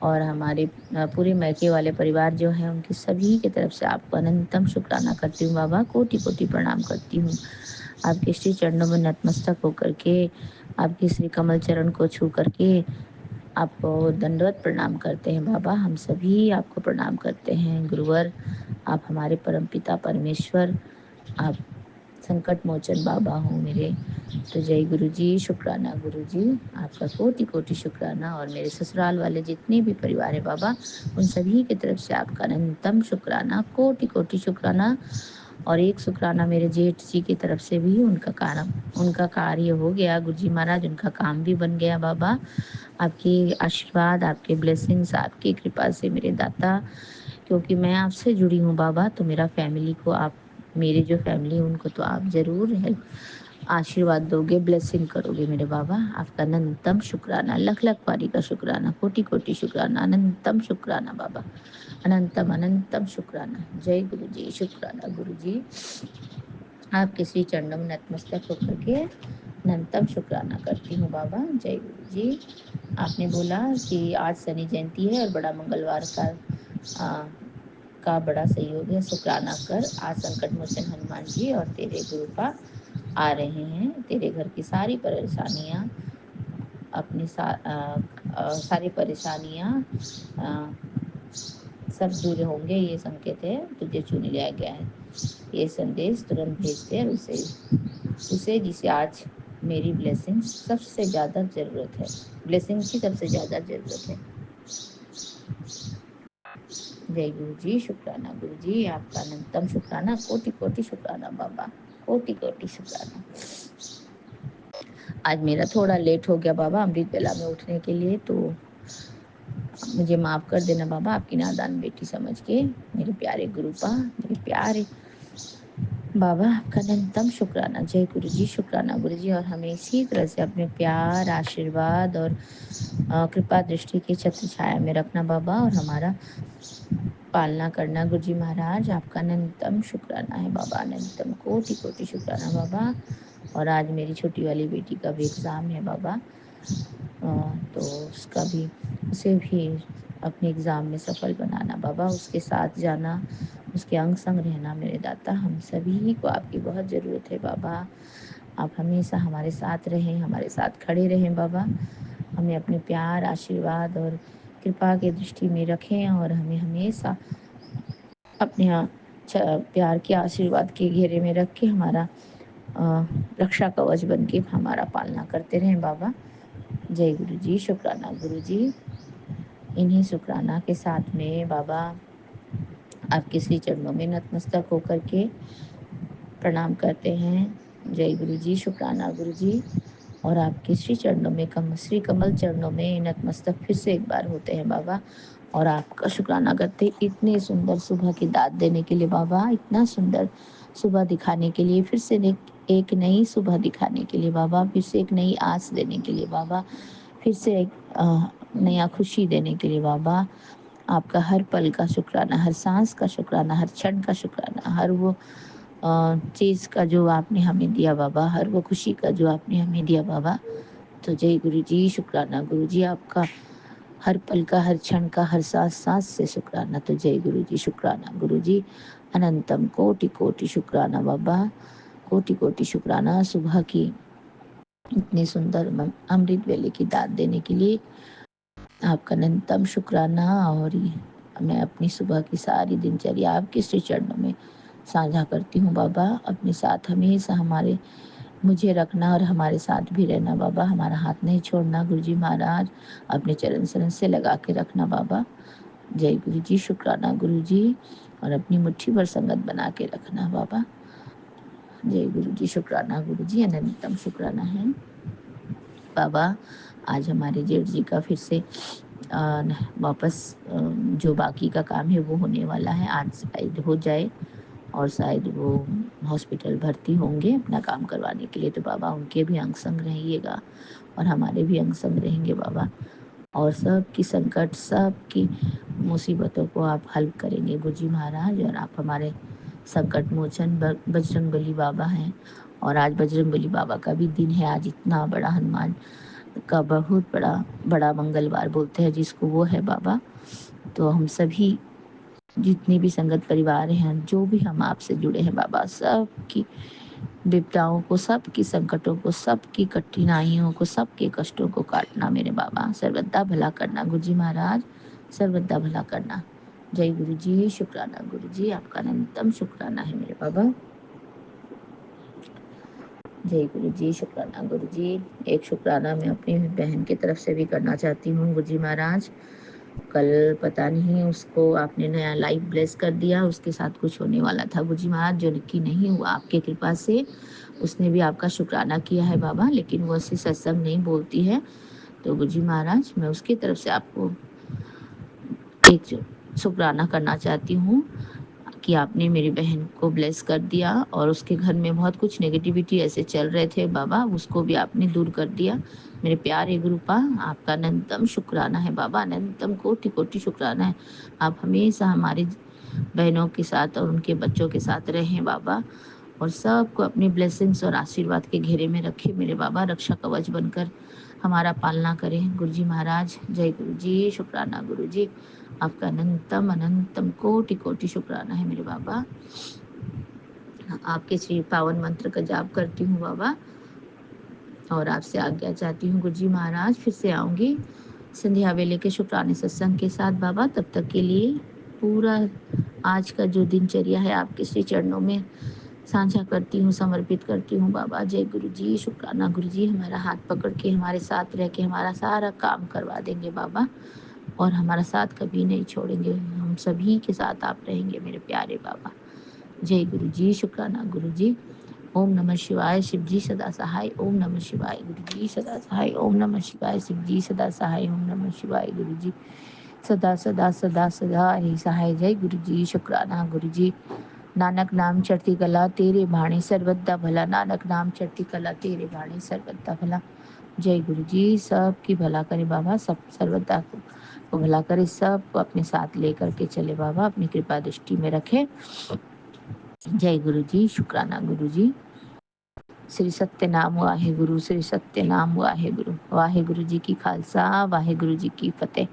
और हमारे पूरे मैके वाले परिवार जो है उनके सभी की तरफ से आपको अनंतम शुक्राना करती हूँ बाबा, कोटि कोटि प्रणाम करती हूँ। आपके श्री चरणों में नतमस्तक होकर के, आपके श्री कमल चरण को छू करके आपको दंडवत प्रणाम करते हैं बाबा। हम सभी आपको प्रणाम करते हैं गुरुवर। आप हमारे परमपिता परमेश्वर, आप संकट मोचन बाबा हो मेरे। तो जय गुरु जी, शुक्राना गुरु जी, आपका कोटि कोटि शुक्राना। और मेरे ससुराल वाले जितने भी परिवार है बाबा, उन सभी की तरफ से आपका अनंतम शुक्राना, कोटि कोटि शुक्राना। और एक शुक्राना मेरे जेठ जी की तरफ से भी, उनका कार्य हो गया गुरु जी महाराज, उनका काम भी बन गया बाबा। आपके आशीर्वाद, आपके ब्लेसिंग्स, आपकी कृपा से मेरे दाता, क्योंकि मैं आपसे जुड़ी हूँ बाबा, तो मेरा फैमिली को आप, मेरी जो फैमिली है उनको तो आप ज़रूर हेल्प आशीर्वाद दोगे, ब्लेसिंग करोगे मेरे बाबा। आपका अनंतम शुक्राना, लख लख पारी का शुक्राना, कोटि कोटि शुक्राना, अनंतम शुक्राना बाबा, अनंतम अनंतम शुक्राना। जय गुरु जी, शुक्राना गुरु जी। आपके श्री चरणों में नतमस्तक होकर के अनंतम शुक्राना करती हूँ बाबा। जय गुरु जी। आपने बोला कि आज शनि जयंती है और बड़ा मंगलवार का बड़ा सहयोग है, शुक्राना कर। आज संकट मोचन हनुमान जी और तेरे गुरुपा आ रहे हैं, तेरे घर की सारी परेशानियां, सारी परेशानियां सब दूर होंगे, ये संकेत है, तुझे चुन लिया गया है। ये संदेश तुरंत भेजते और उसे जिसे आज मेरी ब्लेसिंग सबसे ज्यादा जरूरत है, ब्लेसिंग की सबसे ज्यादा जरूरत है। जय गुरु जी, शुक्राना गुरु जी, आपका अनंतम शुक्राना, कोटि कोटि शुक्राना बाबा, कोटि कोटि शुक्राना। आज मेरा थोड़ा लेट हो गया बाबा अमृत बेला में उठने के लिए, तो मुझे माफ कर देना बाबा, आपकी नादान बेटी समझ के। मेरे प्यारे गुरुपा, मेरे प्यारे बाबा, आपका अनंतम शुक्राना। जय गुरु जी, शुक्राना गुरु जी। और हमें इसी तरह से अपने प्यार, आशीर्वाद और कृपा दृष्टि की छत्र छाया में रखना बाबा, और हमारा पालना करना गुरु जी महाराज। आपका अनंतम शुक्राना है बाबा, अनंतम कोटि कोटि शुक्राना बाबा। और आज मेरी छोटी वाली बेटी का भी एग्ज़ाम है बाबा, तो उसे भी अपने एग्ज़ाम में सफल बनाना बाबा, उसके साथ जाना, उसके अंग संग रहना मेरे दाता। हम सभी को आपकी बहुत ज़रूरत है बाबा। आप हमेशा हमारे साथ रहें, हमारे साथ खड़े रहें बाबा। हमें अपने प्यार, आशीर्वाद और कृपा की दृष्टि में रखें, और हमें हमेशा अपने प्यार के आशीर्वाद के घेरे में रख के हमारा रक्षा कवच बन के हमारा पालना करते रहें बाबा। जय गुरु जी, शुक्राना गुरु जी। इन्हीं शुक्राना के साथ में बाबा आपके श्री चरणों में नतमस्तक होकर के प्रणाम करते हैं। जय गुरु जी, शुक्राना गुरु जी। और आपके श्री चरणों में श्री कमल चरणों में नतमस्तक फिर से एक बार होते हैं बाबा, और आपका शुक्राना करते इतने सुंदर सुबह की दाद देने के लिए बाबा, इतना सुंदर सुबह दिखाने के लिए, फिर से एक नई सुबह दिखाने के लिए बाबा, फिर से एक नई आस देने के लिए बाबा, फिर से एक नया खुशी देने के लिए बाबा। आपका हर पल का शुक्राना, हर सांस का शुक्राना, हर क्षण का शुक्राना, हर वो चीज़ का जो आपने हमें दिया बाबा, हर वो खुशी का जो आपने हमें दिया बाबा। तो जय गुरु जी, शुक्राना गुरु जी, आपका हर पल का, हर क्षण का, हर सांस सांस से शुक्राना। तो जय गुरु जी, शुक्राना गुरु जी, अनंतम कोटि कोटि शुक्राना बाबा, कोटि कोटि शुक्राना। सुबह की इतनी सुंदर अमृत वेले की दाद देने के लिए आपका अनंतम शुक्राना। और मैं अपनी सुबह की सारी दिनचर्या आपके श्री चरणों में साझा करती हूँ बाबा। अपने साथ हमेशा मुझे रखना और हमारे साथ भी रहना बाबा, हमारा हाथ नहीं छोड़ना गुरु जी महाराज, अपने चरण शरण से लगा के रखना बाबा। जय गुरु जी, शुक्राना गुरु जी। और अपनी मुट्ठी भर संगत बना के रखना बाबा। जय गुरु जी, शुक्राना गुरु जी, अनंतम शुक्राना है बाबा। आज हमारे जेठ जी का फिर से वापस जो बाकी का काम है वो होने वाला है, आज शायद हो जाए, और शायद वो हॉस्पिटल भर्ती होंगे अपना काम करवाने के लिए। तो बाबा उनके भी अंग संग रहिएगा और हमारे भी अंग संग रहेंगे बाबा, और सबकी संकट, सबकी मुसीबतों को आप हल करेंगे गुरु जी महाराज। और आप हमारे संकट मोचन बजरंगबली बाबा हैं, और आज बजरंगबली बाबा का भी दिन है। आज इतना बड़ा हनुमान का बहुत बड़ा मंगलवार बोलते हैं जिसको, वो है बाबा। तो हम सभी जितने भी संगत परिवार हैं, जो भी हम आपसे जुड़े हैं बाबा, सबकी विपदाओं को, सबकी संकटों को, सबकी कठिनाइयों को, सबके कष्टों को काटना मेरे बाबा, सर्वदा भला करना गुरु जी महाराज, सर्वदा भला करना। जय गुरु जी, शुक्राना गुरु जी, आपका अनंतम शुक्राना है मेरे बाबा। जय गुरु जी, शुक्राना गुरु जी। एक शुक्राना मैं अपनी बहन की तरफ से भी करना चाहती हूँ गुरु जी महाराज। कल पता नहीं उसको आपने नया लाइफ ब्लेस कर दिया, उसके साथ कुछ होने वाला था गुरु जी महाराज, जो कि नहीं हुआ आपके कृपा से। उसने भी आपका शुक्राना किया है बाबा, लेकिन वो ऐसे सत्संग नहीं बोलती है। तो गुरु जी महाराज, मैं उसकी तरफ से आपको एक शुक्राना करना चाहती हूँ कि आपने मेरी बहन को ब्लेस कर दिया, और उसके घर में बहुत कुछ नेगेटिविटी ऐसे चल रहे थे बाबा, उसको भी आपने दूर कर दिया। मेरे प्यारे गुरुपा, आपका अनंतम शुक्राना है बाबा, अनंतम कोटि कोटि शुक्राना है। आप हमेशा हमारी बहनों के साथ और उनके बच्चों के साथ रहें बाबा, और सबको अपनी ब्लेसिंग्स और आशीर्वाद के घेरे में रखें मेरे बाबा, रक्षा कवच बनकर हमारा पालना करें गुरु जी महाराज। जय गुरु जी, शुक्राना गुरु जी, आपका अनंतम अनंतम कोटि कोटि शुक्राना है मेरे बाबा। आपके श्री पावन मंत्र का जाप करती हूँ बाबा, और आपसे आज्ञा चाहती हूँ गुरु जी महाराज। फिर से आऊँगी संध्या वेले के शुक्राने सत्संग के साथ बाबा। तब तक के लिए पूरा आज का जो दिनचर्या है आपके श्री चरणों में साझा करती हूँ, समर्पित करती हूँ बाबा। जय गुरु जी, शुक्राना गुरु जी, हमारा हाथ पकड़ के हमारे साथ रह के हमारा सारा काम करवा देंगे बाबा, और हमारा साथ कभी नहीं छोड़ेंगे। हम सभी के साथ आप रहेंगे मेरे प्यारे बाबा। जय गुरु जी, शुक्राना गुरु जी। ओम नमः शिवाय, शिव जी सदा सहाय। ओम नमः शिवाय, गुरु जी सदा सहाय। ओम नमः शिवाय, शिव जी सदा सहाय। ओम नमः शिवाय, गुरु जी सदा सदा सदा सदा ही सहाय। जय गुरु जी, शुक्राना गुरु जी। नानक नाम चढ़ती कला तेरे भाणे सर्वदा भला, नानक नाम चढ़ती कला तेरे भाणे सर्वदा भला। जय गुरु जी, सबकी भला करे बाबा, सब सर्वदा को भला करे, सबको अपने साथ लेकर के चले बाबा, अपनी कृपा दृष्टि में रखे। जय गुरु जी, शुक्राना गुरु जी। श्री सत्य नाम वाहे गुरु, श्री सत्य नाम वाहे गुरु, वाहे गुरु जी की खालसा, वाहे गुरु जी की फतेह।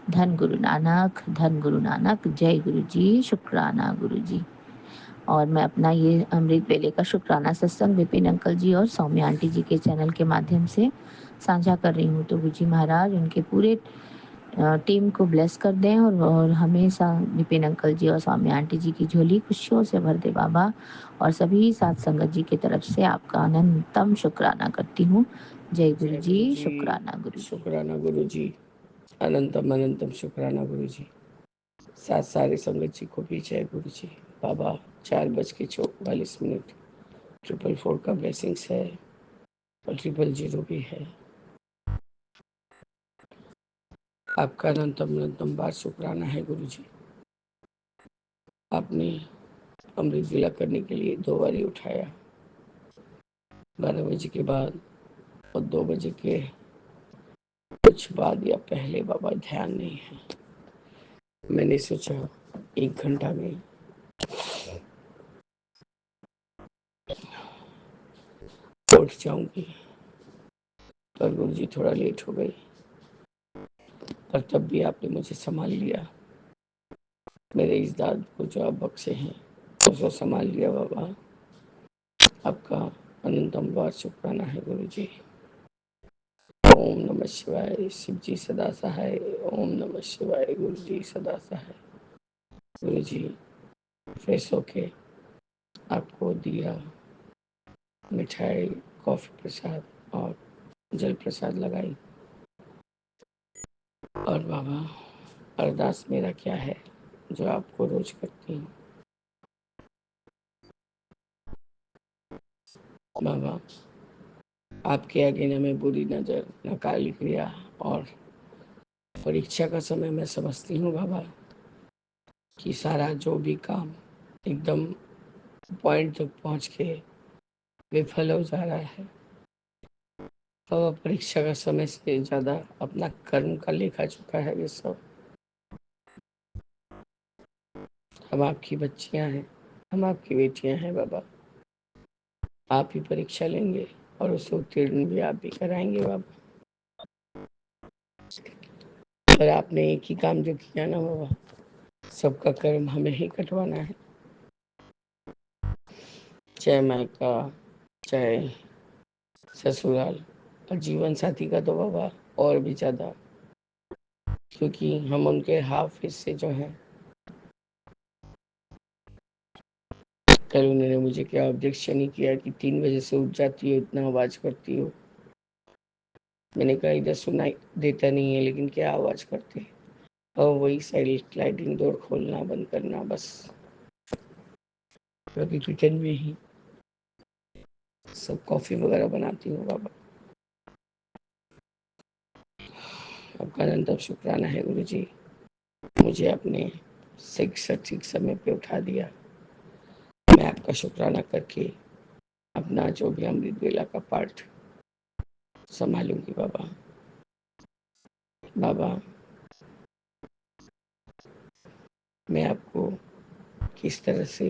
धन गुरु नानक, धन गुरु नानक। जय गुरु जी, शुक्राना गुरु जी। और मैं अपना ये अमृत वेले का शुक्राना सत्संग विपिन अंकल जी और सौम्या आंटी जी के चैनल के माध्यम से साझा कर रही हूँ। तो गुरु जी महाराज उनके पूरे टीम को ब्लेस कर दें, और हमेशा विपिन अंकल जी और सौम्या आंटी जी की झोली खुशियों से भर दे बाबा। और सभी साथ संगत जी की तरफ से आपका अनंतम शुक्राना करती हूँ। जय गुरु जी, शुक्राना गुरु जी। शुक्राना गुरु जी, अनंतम अनंतम शुक्राना गुरु जी। साथ सारे संगत जी को भी जय गुरु जी। बाबा 4:44 444 का ब्लेसिंग्स है, और 000 भी है। आपका अनंतम अनंतम बार शुक्राना है गुरु जी। आपने अमृत विला करने के लिए 2 बार उठाया, 12 बजे के बाद और 2 बजे के कुछ बाद या पहले, बाबा ध्यान नहीं है। मैंने सोचा 1 घंटा में उठ जाऊंगी, पर गुरु जी थोड़ा लेट हो गई, पर तब भी आपने मुझे संभाल लिया। मेरे इस दाद को जो आप बख्शे हैं उसको संभाल लिया बाबा। आपका अनंतम बार शुक्राना है गुरु जी। ओम नमः शिवाय, शिव जी सदा सहाय। ओम नमः शिवाय, गुरु जी सदा सहाय। गुरु जी फ्रेश होके आपको दिया, मिठाई, कॉफी प्रसाद और जल प्रसाद लगाई। और बाबा अरदास मेरा क्या है जो आपको रोज करती हूँ। बाबा आपके आगे न मैं बुरी नजर, न काली क्रिया, और परीक्षा का समय मैं समझती हूँ बाबा कि सारा जो भी काम एकदम पॉइंट तक पहुँच के विफल हो जा रहा है। बाबा परीक्षा का समय से ज्यादा अपना कर्म का लेखा चुका है ये सब। हम आपकी बच्चियां हैं, हम आपकी बेटियां हैं बाबा। आप ही परीक्षा लेंगे और उसे उत्तीर्ण भी आप ही कराएंगे बाबा। और आपने एक ही काम जो किया ना बाबा, सबका कर्म हमें ही कटवाना है, चाहे मायका, चाहे ससुराल, और जीवन साथी का तो बाबा और भी ज्यादा, क्योंकि हम उनके हाफ हिस्से जो हैं। कल उन्होंने मुझे क्या ऑब्जेक्शन ही किया कि 3 बजे से उठ जाती हो, इतना आवाज करती हो। मैंने कहा इधर सुनाई देता नहीं है, लेकिन क्या आवाज करते हैं। और वही साइड स्लाइडिंग डोर खोलना बंद करना बस, क्योंकि किचन में ही सब कॉफी वगैरह बनाती हूँ बाबा। आपका अनंत शुक्राना है गुरु जी, मुझे अपने सटीक समय पे उठा दिया। मैं आपका शुक्राना करके अपना जो भी अमृत वेला का पाठ संभालूंगी बाबा। बाबा, मैं आपको किस तरह से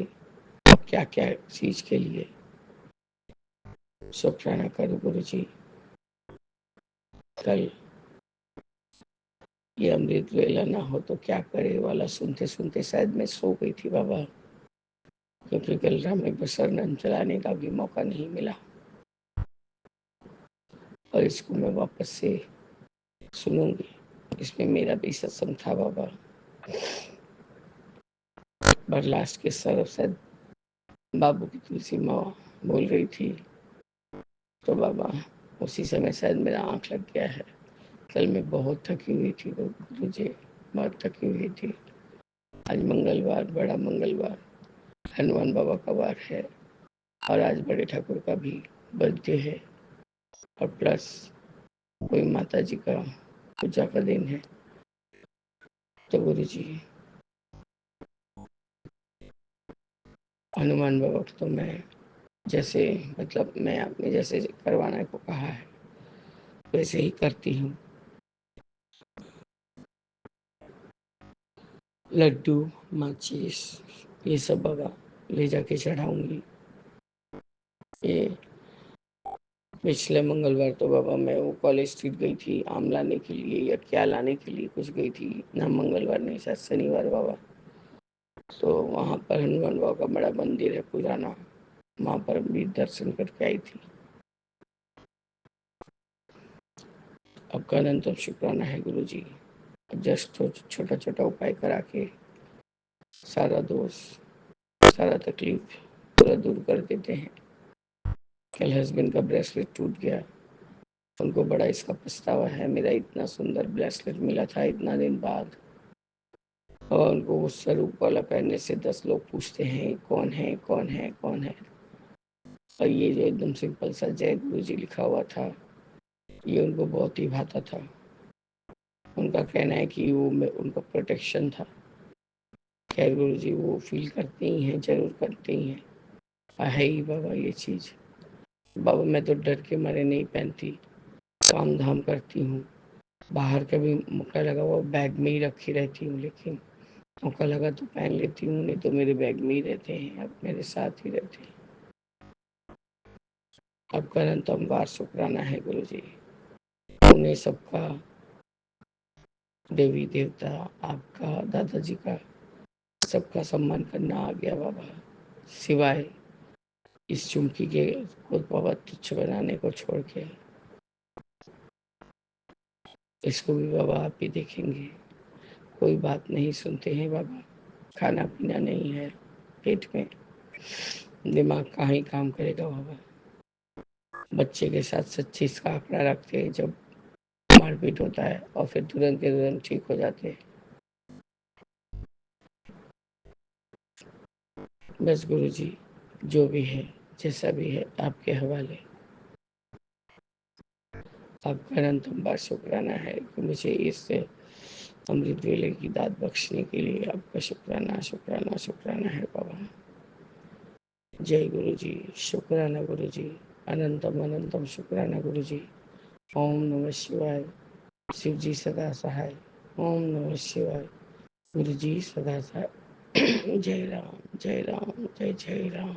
क्या क्या चीज के लिए शुक्राना करूं गुरु जी। कल ये अमृत वेला ना हो तो क्या करे वाला सुनते सुनते शायद मैं सो गई थी बाबा, क्योंकि कल राम बसरनन चलाने का भी मौका नहीं मिला, और इसको मैं वापस से सुनूंगी। इसमें मेरा भी सत्संग था बाबा, पर लास्ट के सरफ शायद बाबू की तुलसी माँ बोल रही थी, तो बाबा उसी समय शायद मेरा आंख लग गया है। कल मैं बहुत थकी हुई थी गुरु जी, बहुत थकी हुई थी। आज मंगलवार, बड़ा मंगलवार, हनुमान बाबा का वार है, और आज बड़े ठाकुर का भी बर्थडे है, और प्लस कोई माता जी का पूजा का दिन है। तो गुरु जी, हनुमान बाबा को तो मैं जैसे, मतलब मैं आपने जैसे करवाने को कहा है वैसे ही करती हूँ। लड्डू, माचिस, ये सब बाबा ले जाके चढ़ाऊंगी। ये पिछले मंगलवार तो बाबा मैं वो कॉलेज स्ट्रीट गई थी आम लाने के लिए, या क्या लाने के लिए कुछ गई थी ना, मंगलवार नहीं शायद शनिवार बाबा। तो वहाँ पर हनुमान बाबा का बड़ा मंदिर है पुराना, वहाँ पर भी दर्शन करके आई थी। आपका अनंत शुक्राना है गुरु जी, जस्ट छोटा छोटा उपाय करा के सारा दोष, सारा तकलीफ पूरा दूर कर देते हैं। कल हस्बैंड का ब्रेसलेट टूट गया, उनको बड़ा इसका पछतावा है। मेरा इतना सुंदर ब्रेसलेट मिला था इतना दिन बाद, और उनको वो स्वरूप वाला पहनने से 10 लोग पूछते हैं कौन है कौन है कौन है। और ये जो एकदम सिंपल सा जय गुरु जी लिखा हुआ था, ये उनको बहुत ही भाता था। उनका कहना है कि वो उनका प्रोटेक्शन था। खैर गुरु जी वो फील करते ही हैं, जरूर करते ही हैं, है ही बाबा ये चीज। बाबा मैं तो डर के मारे नहीं पहनती, काम धाम करती हूँ, बाहर कभी मौका लगा वो बैग में ही रखी रहती हूँ, लेकिन मौका लगा तो पहन लेती हूँ, नहीं तो मेरे बैग में ही रहते हैं, अब मेरे साथ ही रहते हैं। आपका अनंतम बार शुक्राना है गुरु जी, उन्हें सबका, देवी देवता, आपका, दादाजी का, सबका सम्मान करना आ गया बाबा, सिवाय इस चुमकी के को बाबा तुच्छ बनाने को छोड़ के। इसको भी बाबा आप ही देखेंगे, कोई बात नहीं सुनते हैं बाबा, खाना पीना नहीं है पेट में, दिमाग कहाँ ही काम करेगा बाबा। बच्चे के साथ सच्ची इसका आंकड़ा रखते हैं जब मारपीट होता है, और फिर तुरंत के तुरंत ठीक हो जाते हैं। बस गुरु जी जो भी है जैसा भी है आपके हवाले। आपका अनंतम बार शुक्राना है कि मुझे इस अमृत वेले की दात बख्शने के लिए आपका शुक्राना शुक्राना शुक्राना है बाबा। जय गुरु जी, शुक्राना गुरु जी, अनंतम अनंतम शुक्राना गुरु जी। ओम नमः शिवाय, शिव जी सदा सहाय। ओम नमः शिवाय, गुरु जी सदा सहाय। जय राम जय राम जय जय राम।